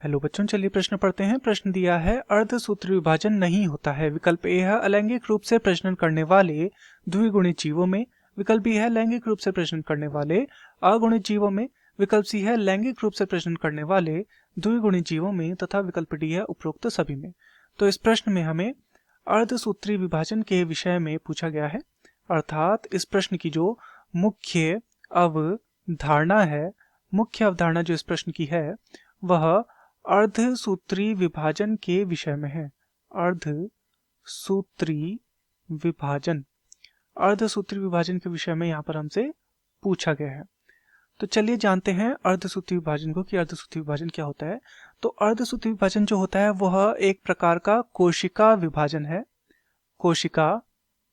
Hello बच्चों, चलिए प्रश्न पढ़ते हैं। प्रश्न दिया है अर्धसूत्री विभाजन नहीं होता है। विकल्प ए है अलैंगिक रूप से प्रजनन करने वाले द्विगुणित जीवों में। विकल्प बी है लैंगिक रूप से प्रजनन करने वाले अगुणित जीवों में। विकल्प सी है लैंगिक रूप से प्रजनन करने वाले द्विगुणित जीवों में तथा विकल्प डी है उपरोक्त सभी में। तो इस प्रश्न में हमें अर्धसूत्री विभाजन के विषय में पूछा गया है, अर्थात इस प्रश्न की जो मुख्य अवधारणा है, मुख्य अवधारणा जो इस प्रश्न की है वह अर्धसूत्री विभाजन के विषय में है। अर्धसूत्री विभाजन, अर्धसूत्री विभाजन के विषय में यहाँ पर हमसे पूछा गया है। तो चलिए जानते हैं अर्धसूत्री विभाजन को कि अर्धसूत्री विभाजन क्या होता है। तो अर्धसूत्री विभाजन जो होता है वह एक प्रकार का कोशिका विभाजन है। कोशिका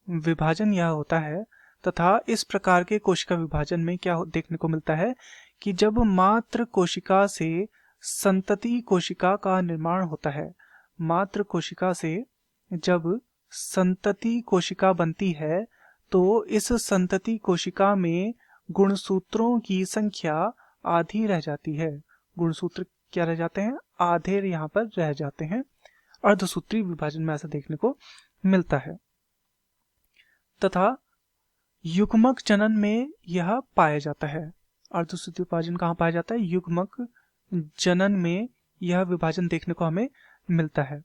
विभाजन यह होता है तथा इस प्रकार के कोशिका विभाजन में क्या देखने को मिलता है कि जब मात्र कोशिका से संतति कोशिका का निर्माण होता है, मात्र कोशिका से जब संतति कोशिका बनती है तो इस संतति कोशिका में गुणसूत्रों की संख्या आधी रह जाती है। गुणसूत्र क्या रह जाते हैं? आधे यहाँ पर रह जाते हैं। अर्धसूत्री विभाजन में ऐसा देखने को मिलता है तथा युग्मक जनन में यह पाया जाता है। अर्धसूत्री विभाजन कहाँ पाया जाता है? युग्मक जनन में यह विभाजन देखने को हमें मिलता है।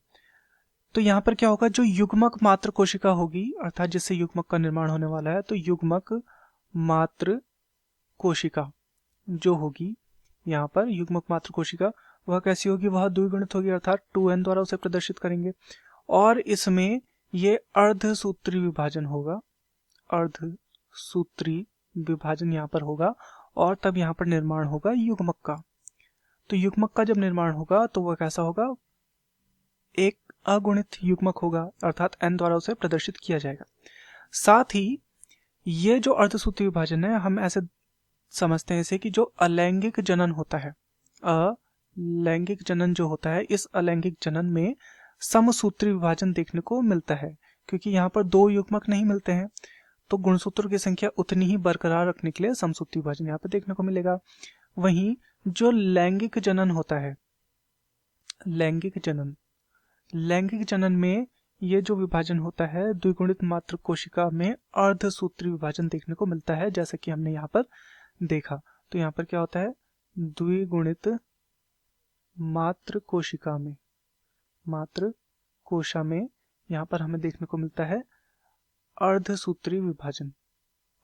तो यहाँ पर क्या होगा, जो युग्मक मात्र कोशिका होगी, अर्थात जिससे युग्मक का निर्माण होने वाला है, तो युग्मक मात्र कोशिका जो होगी, यहाँ पर युग्मक मात्र कोशिका वह कैसी होगी? वह द्विगुणित होगी, अर्थात 2n द्वारा उसे प्रदर्शित करेंगे और इसमें ये अर्धसूत्री विभाजन होगा। अर्धसूत्री विभाजन यहाँ पर होगा और तब यहाँ पर निर्माण होगा युग्मक का। तो युग्मक का जब निर्माण होगा तो वह कैसा होगा? एक अगुणित युग्मक होगा, अर्थात n द्वारा उसे प्रदर्शित किया जाएगा। साथ ही ये जो अर्धसूत्री विभाजन है, हम ऐसे समझते हैं इसे कि जो अलैंगिक जनन होता है, अलैंगिक जनन जो होता है, इस अलैंगिक जनन में समसूत्री विभाजन देखने को मिलता है, क्योंकि यहाँ पर दो युग्मक नहीं मिलते हैं तो गुणसूत्रों की संख्या उतनी ही बरकरार रखने के लिए समसूत्री विभाजन यहाँ पर देखने को मिलेगा। वहीं जो लैंगिक जनन होता है, लैंगिक जनन, लैंगिक जनन में ये जो विभाजन होता है द्विगुणित मात्र कोशिका में अर्धसूत्री विभाजन देखने को मिलता है, जैसा कि हमने यहाँ पर देखा। तो यहाँ पर क्या होता है? द्विगुणित मात्र कोशिका में, मात्र कोशा में यहाँ पर हमें देखने को मिलता है अर्धसूत्री विभाजन,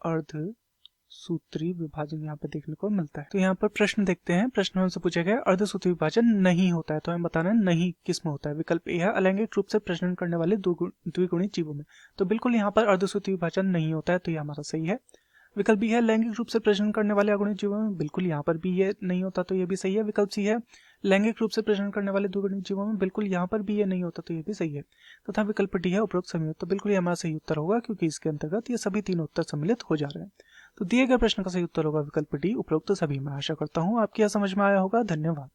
अर्धसूत्री विभाजन यहाँ पे देखने को मिलता है। तो यहाँ पर प्रश्न देखते हैं। प्रश्न में हमसे पूछा गया अर्धसूत्री विभाजन नहीं होता है, तो हमें बताना है नहीं किस में होता है। विकल्प ए है अलैंगिक रूप से प्रजनन करने वाले द्विगुणित जीवों में। तो बिल्कुल यहाँ पर अर्धसूत्री विभाजन नहीं होता है, तो ये हमारा सही है। विकल्प बी है लैंगिक रूप से प्रजनन करने वाले अगुणित जीवों में। बिल्कुल यहाँ पर भी ये नहीं होता, तो ये भी सही है। विकल्प सी है लैंगिक रूप से प्रजनन करने वाले द्विगुणित जीवों में। बिल्कुल यहाँ पर भी ये नहीं होता, तो ये भी सही है। तथा विकल्प डी है उपरोक्त सभी। तो बिल्कुल ये हमारा सही उत्तर होगा, क्योंकि इसके अंतर्गत ये सभी तीन उत्तर सम्मिलित हो जा रहे हैं। तो दिए गए प्रश्न का सही उत्तर होगा विकल्प डी उपरोक्त सभी में। आशा करता हूँ आपकी यह समझ में आया होगा। धन्यवाद।